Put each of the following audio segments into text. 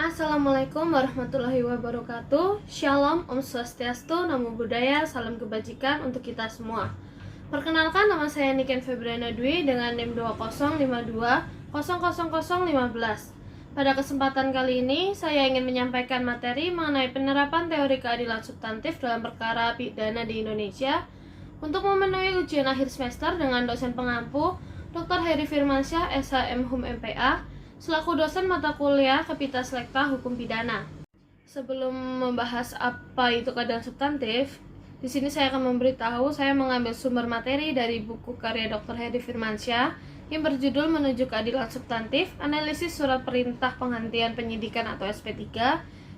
Assalamualaikum warahmatullahi wabarakatuh. Shalom, Om Swastiastu, Namo Buddhaya, salam kebajikan untuk kita semua. Perkenalkan, nama saya Niken Febriana Dwi dengan NIM 2052000015. Pada kesempatan kali ini, saya ingin menyampaikan materi mengenai penerapan teori keadilan substantif dalam perkara pidana di Indonesia untuk memenuhi ujian akhir semester dengan dosen pengampu Dr. Heri Firmansyah, SHM Hum MPA, selaku dosen mata kuliah Kapita Selekta Hukum Pidana. Sebelum membahas apa itu keadilan substantif, di sini saya akan memberitahu saya mengambil sumber materi dari buku karya Dr. Heri Firmansyah yang berjudul Menuju Keadilan Substantif, Analisis Surat Perintah Penghentian Penyidikan atau SP3,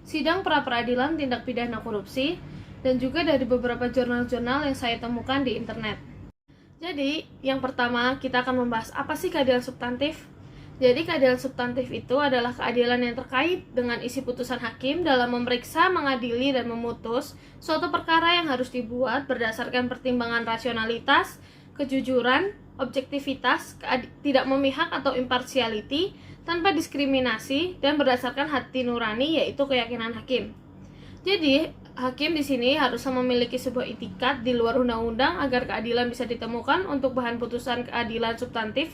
Sidang Pra-Peradilan Tindak Pidana Korupsi, dan juga dari beberapa jurnal-jurnal yang saya temukan di internet. Jadi, yang pertama kita akan membahas apa sih keadilan substantif. Jadi, keadilan substantif itu adalah keadilan yang terkait dengan isi putusan hakim dalam memeriksa, mengadili, dan memutus suatu perkara yang harus dibuat berdasarkan pertimbangan rasionalitas, kejujuran, objektivitas, tidak memihak atau impartiality, tanpa diskriminasi, dan berdasarkan hati nurani, yaitu keyakinan hakim. Jadi, hakim di sini harusnya memiliki sebuah itikat di luar undang-undang agar keadilan bisa ditemukan untuk bahan putusan keadilan substantif.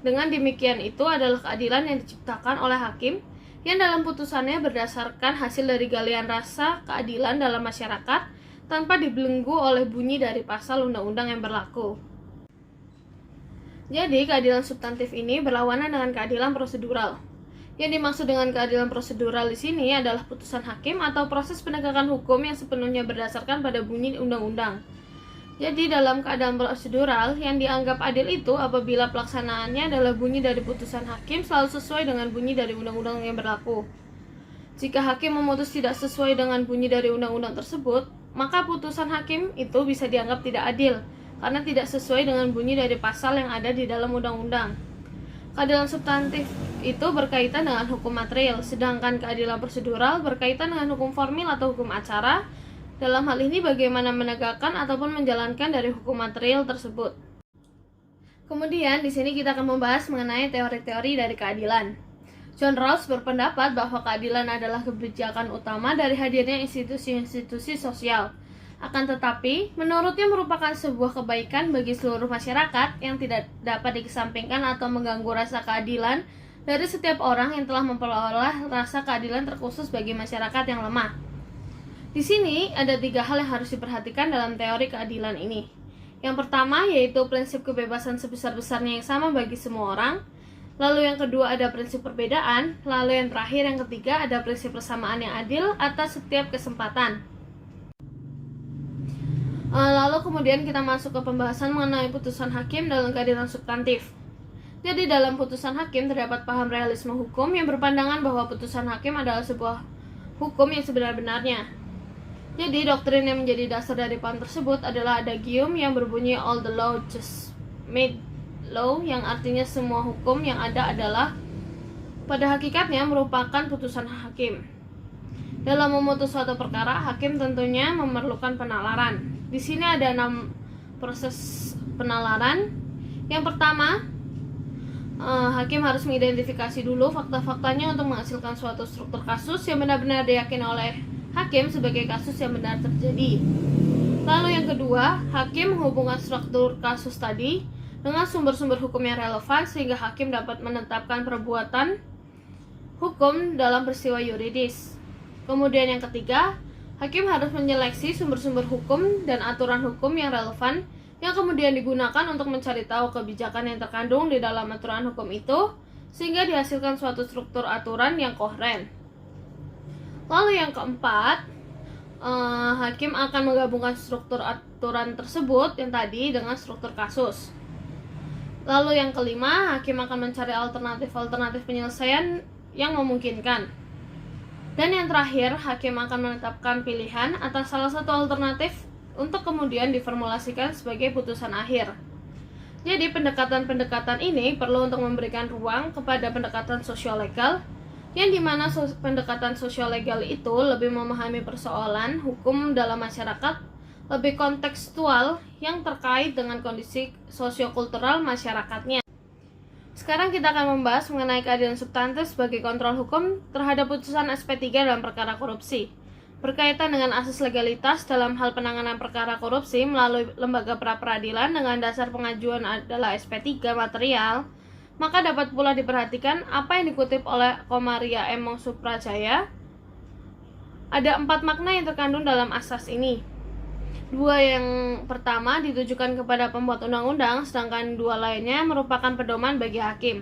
Dengan demikian, itu adalah keadilan yang diciptakan oleh hakim yang dalam putusannya berdasarkan hasil dari galian rasa keadilan dalam masyarakat tanpa dibelenggu oleh bunyi dari pasal undang-undang yang berlaku. Jadi, keadilan substantif ini berlawanan dengan keadilan prosedural. Yang dimaksud dengan keadilan prosedural di sini adalah putusan hakim atau proses penegakan hukum yang sepenuhnya berdasarkan pada bunyi undang-undang. Jadi, dalam keadaan prosedural, yang dianggap adil itu apabila pelaksanaannya adalah bunyi dari putusan hakim selalu sesuai dengan bunyi dari undang-undang yang berlaku. Jika hakim memutus tidak sesuai dengan bunyi dari undang-undang tersebut, maka putusan hakim itu bisa dianggap tidak adil, karena tidak sesuai dengan bunyi dari pasal yang ada di dalam undang-undang. Keadilan substantif itu berkaitan dengan hukum material, sedangkan keadilan prosedural berkaitan dengan hukum formil atau hukum acara. Dalam hal ini bagaimana menegakkan ataupun menjalankan dari hukum material tersebut. Kemudian di sini kita akan membahas mengenai teori-teori dari keadilan. John Rawls berpendapat bahwa keadilan adalah kebijakan utama dari hadirnya institusi-institusi sosial. Akan tetapi, menurutnya merupakan sebuah kebaikan bagi seluruh masyarakat yang tidak dapat dikesampingkan atau mengganggu rasa keadilan dari setiap orang yang telah memperoleh rasa keadilan terkhusus bagi masyarakat yang lemah. Di sini ada 3 hal yang harus diperhatikan dalam teori keadilan ini. Yang pertama yaitu prinsip kebebasan sebesar-besarnya yang sama bagi semua orang. Lalu yang kedua ada prinsip perbedaan. Lalu yang terakhir, yang ketiga, ada prinsip persamaan yang adil atas setiap kesempatan. Lalu kemudian kita masuk ke pembahasan mengenai putusan hakim dalam keadilan substantif. Jadi dalam putusan hakim terdapat paham realisme hukum yang berpandangan bahwa putusan hakim adalah sebuah hukum yang sebenar-benarnya. Jadi doktrin yang menjadi dasar dari paham tersebut adalah adagium yang berbunyi all the law just made law, yang artinya semua hukum yang ada adalah pada hakikatnya merupakan putusan hakim. Dalam memutus suatu perkara, hakim tentunya memerlukan penalaran. Di sini ada 6 proses penalaran. Yang pertama, hakim harus mengidentifikasi dulu fakta-faktanya untuk menghasilkan suatu struktur kasus yang benar-benar diyakini oleh hakim sebagai kasus yang benar terjadi. Lalu yang kedua, hakim menghubungkan struktur kasus tadi dengan sumber-sumber hukum yang relevan sehingga hakim dapat menetapkan perbuatan hukum dalam peristiwa yuridis. Kemudian yang ketiga, hakim harus menyeleksi sumber-sumber hukum dan aturan hukum yang relevan yang kemudian digunakan untuk mencari tahu kebijakan yang terkandung di dalam aturan hukum itu sehingga dihasilkan suatu struktur aturan yang koheren. Lalu yang keempat, hakim akan menggabungkan struktur aturan tersebut yang tadi dengan struktur kasus. Lalu yang kelima, hakim akan mencari alternatif-alternatif penyelesaian yang memungkinkan. Dan yang terakhir, hakim akan menetapkan pilihan atas salah satu alternatif untuk kemudian diformulasikan sebagai putusan akhir. Jadi pendekatan-pendekatan ini perlu untuk memberikan ruang kepada pendekatan sosio-legal, yang dimana pendekatan sosial-legal itu lebih memahami persoalan hukum dalam masyarakat, lebih kontekstual yang terkait dengan kondisi sosiokultural masyarakatnya. Sekarang kita akan membahas mengenai keadilan substantif sebagai kontrol hukum terhadap putusan SP3 dalam perkara korupsi. Berkaitan dengan asas legalitas dalam hal penanganan perkara korupsi melalui lembaga pra-peradilan dengan dasar pengajuan adalah SP3 material, maka dapat pula diperhatikan apa yang dikutip oleh Komaria M. Suprajaya. Ada 4 makna yang terkandung dalam asas ini. 2 yang pertama ditujukan kepada pembuat undang-undang, sedangkan 2 lainnya merupakan pedoman bagi hakim.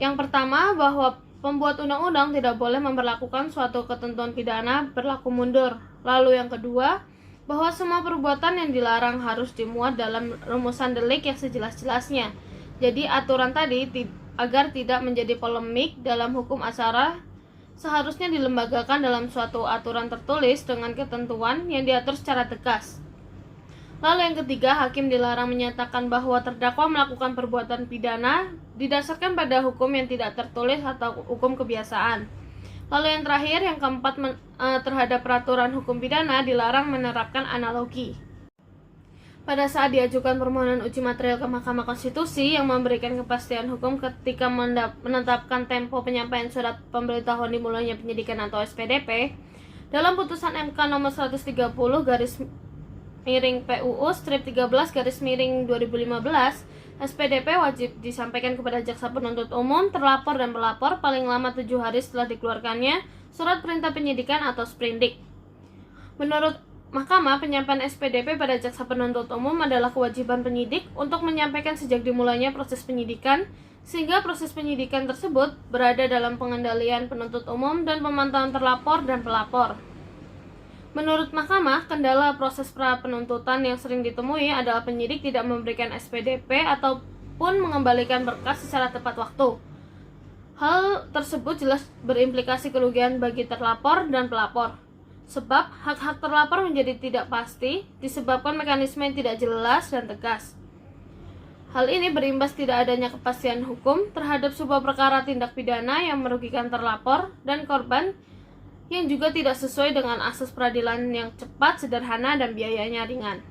Yang pertama, bahwa pembuat undang-undang tidak boleh memperlakukan suatu ketentuan pidana berlaku mundur. Lalu yang kedua, bahwa semua perbuatan yang dilarang harus dimuat dalam rumusan delik yang sejelas-jelasnya. Jadi aturan tadi agar tidak menjadi polemik dalam hukum acara seharusnya dilembagakan dalam suatu aturan tertulis dengan ketentuan yang diatur secara tegas. Lalu yang ketiga, hakim dilarang menyatakan bahwa terdakwa melakukan perbuatan pidana didasarkan pada hukum yang tidak tertulis atau hukum kebiasaan. Lalu yang terakhir, yang keempat, terhadap peraturan hukum pidana dilarang menerapkan analogi. Pada saat diajukan permohonan uji material ke Mahkamah Konstitusi yang memberikan kepastian hukum ketika menetapkan tempo penyampaian surat pemberitahuan dimulainya penyidikan atau SPDP, dalam putusan MK nomor 130 garis miring PUU strip 13 garis miring 2015, SPDP wajib disampaikan kepada jaksa penuntut umum, terlapor dan pelapor paling lama 7 hari setelah dikeluarkannya surat perintah penyidikan atau sprindik. Menurut Mahkamah, penyampaian SPDP pada jaksa penuntut umum adalah kewajiban penyidik untuk menyampaikan sejak dimulainya proses penyidikan, sehingga proses penyidikan tersebut berada dalam pengendalian penuntut umum dan pemantauan terlapor dan pelapor. Menurut Mahkamah, kendala proses pra penuntutan yang sering ditemui adalah penyidik tidak memberikan SPDP ataupun mengembalikan berkas secara tepat waktu. Hal tersebut jelas berimplikasi kerugian bagi terlapor dan pelapor. Sebab hak-hak terlapor menjadi tidak pasti disebabkan mekanisme yang tidak jelas dan tegas. Hal ini berimbas tidak adanya kepastian hukum terhadap sebuah perkara tindak pidana yang merugikan terlapor dan korban, yang juga tidak sesuai dengan asas peradilan yang cepat, sederhana, dan biayanya ringan.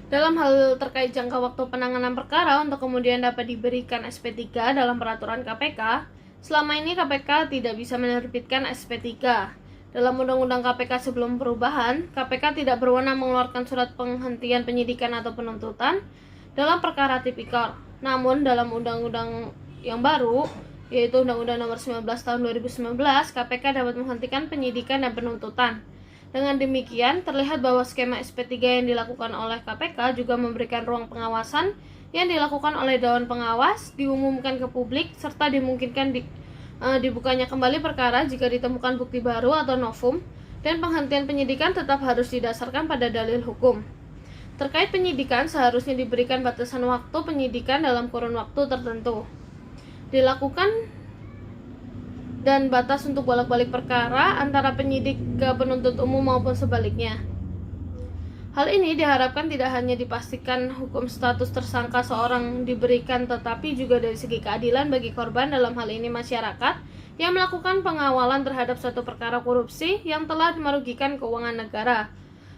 Dalam hal terkait jangka waktu penanganan perkara untuk kemudian dapat diberikan SP3 dalam peraturan KPK, selama ini KPK tidak bisa menerbitkan SP3. Dalam Undang-Undang KPK sebelum perubahan, KPK tidak berwenang mengeluarkan surat penghentian penyidikan atau penuntutan dalam perkara tipikor. Namun dalam Undang-Undang yang baru, yaitu Undang-Undang Nomor 19 Tahun 2019, KPK dapat menghentikan penyidikan dan penuntutan. Dengan demikian, terlihat bahwa skema SP3 yang dilakukan oleh KPK juga memberikan ruang pengawasan yang dilakukan oleh Dewan Pengawas, diumumkan ke publik, serta dimungkinkan dibukanya kembali perkara jika ditemukan bukti baru atau novum, dan penghentian penyidikan tetap harus didasarkan pada dalil hukum. Terkait penyidikan, seharusnya diberikan batasan waktu penyidikan dalam kurun waktu tertentu dilakukan dan batas untuk bolak-balik perkara antara penyidik ke penuntut umum maupun sebaliknya. Hal ini diharapkan tidak hanya dipastikan hukum status tersangka seorang diberikan, tetapi juga dari segi keadilan bagi korban, dalam hal ini masyarakat, yang melakukan pengawalan terhadap suatu perkara korupsi yang telah merugikan keuangan negara.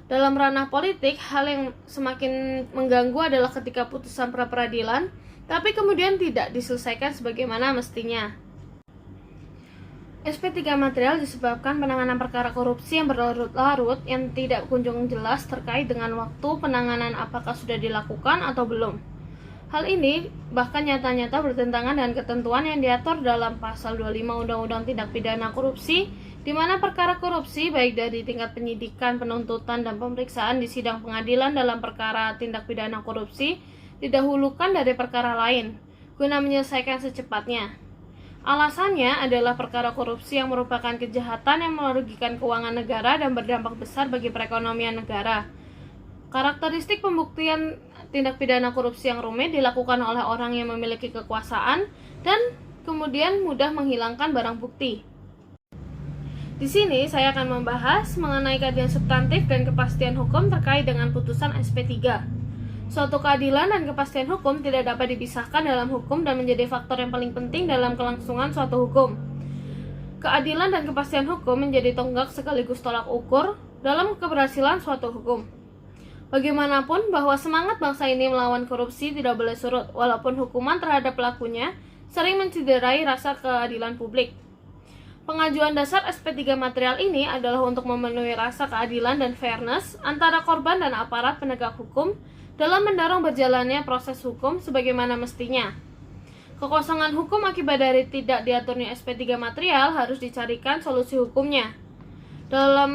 Dalam ranah politik, hal yang semakin mengganggu adalah ketika putusan pra-peradilan, tapi kemudian tidak diselesaikan sebagaimana mestinya. SP3 material disebabkan penanganan perkara korupsi yang berlarut-larut yang tidak kunjung jelas terkait dengan waktu penanganan apakah sudah dilakukan atau belum. Hal ini bahkan nyata-nyata bertentangan dengan ketentuan yang diatur dalam pasal 25 Undang-Undang Tindak Pidana Korupsi, di mana perkara korupsi baik dari tingkat penyidikan, penuntutan, dan pemeriksaan di sidang pengadilan dalam perkara tindak pidana korupsi didahulukan dari perkara lain, guna menyelesaikan secepatnya. Alasannya adalah perkara korupsi yang merupakan kejahatan yang merugikan keuangan negara dan berdampak besar bagi perekonomian negara. Karakteristik pembuktian tindak pidana korupsi yang rumit dilakukan oleh orang yang memiliki kekuasaan dan kemudian mudah menghilangkan barang bukti. Di sini saya akan membahas mengenai keadilan substantif dan kepastian hukum terkait dengan putusan SP3. Suatu keadilan dan kepastian hukum tidak dapat dipisahkan dalam hukum dan menjadi faktor yang paling penting dalam kelangsungan suatu hukum. Keadilan dan kepastian hukum menjadi tonggak sekaligus tolak ukur dalam keberhasilan suatu hukum. Bagaimanapun bahwa semangat bangsa ini melawan korupsi tidak boleh surut, walaupun hukuman terhadap pelakunya sering mencederai rasa keadilan publik. Pengajuan dasar SP3 material ini adalah untuk memenuhi rasa keadilan dan fairness antara korban dan aparat penegak hukum dalam mendorong berjalannya proses hukum sebagaimana mestinya. Kekosongan hukum akibat dari tidak diaturnya SP3 material harus dicarikan solusi hukumnya. Dalam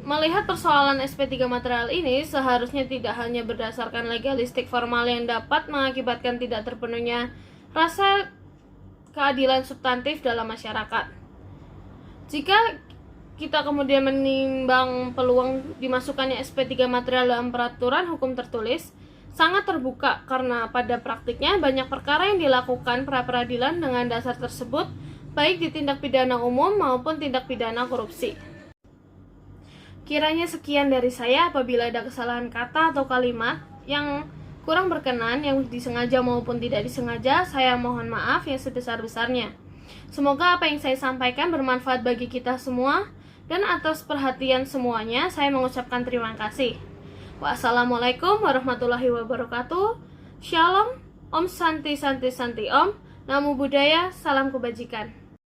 melihat persoalan SP3 material ini, seharusnya tidak hanya berdasarkan legalistik formal yang dapat mengakibatkan tidak terpenuhnya rasa keadilan substantif dalam masyarakat. Jika kita kemudian menimbang peluang dimasukkannya SP3 material dalam peraturan hukum tertulis, sangat terbuka karena pada praktiknya banyak perkara yang dilakukan pra-peradilan dengan dasar tersebut, baik di tindak pidana umum maupun tindak pidana korupsi. Kiranya sekian dari saya. Apabila ada kesalahan kata atau kalimat yang kurang berkenan, yang disengaja maupun tidak disengaja, saya mohon maaf yang sebesar-besarnya. Semoga apa yang saya sampaikan bermanfaat bagi kita semua, dan atas perhatian semuanya saya mengucapkan terima kasih. Wassalamualaikum warahmatullahi wabarakatuh. Shalom, Om Santi Santi Santi Om. Namo Buddhaya, salam kebajikan.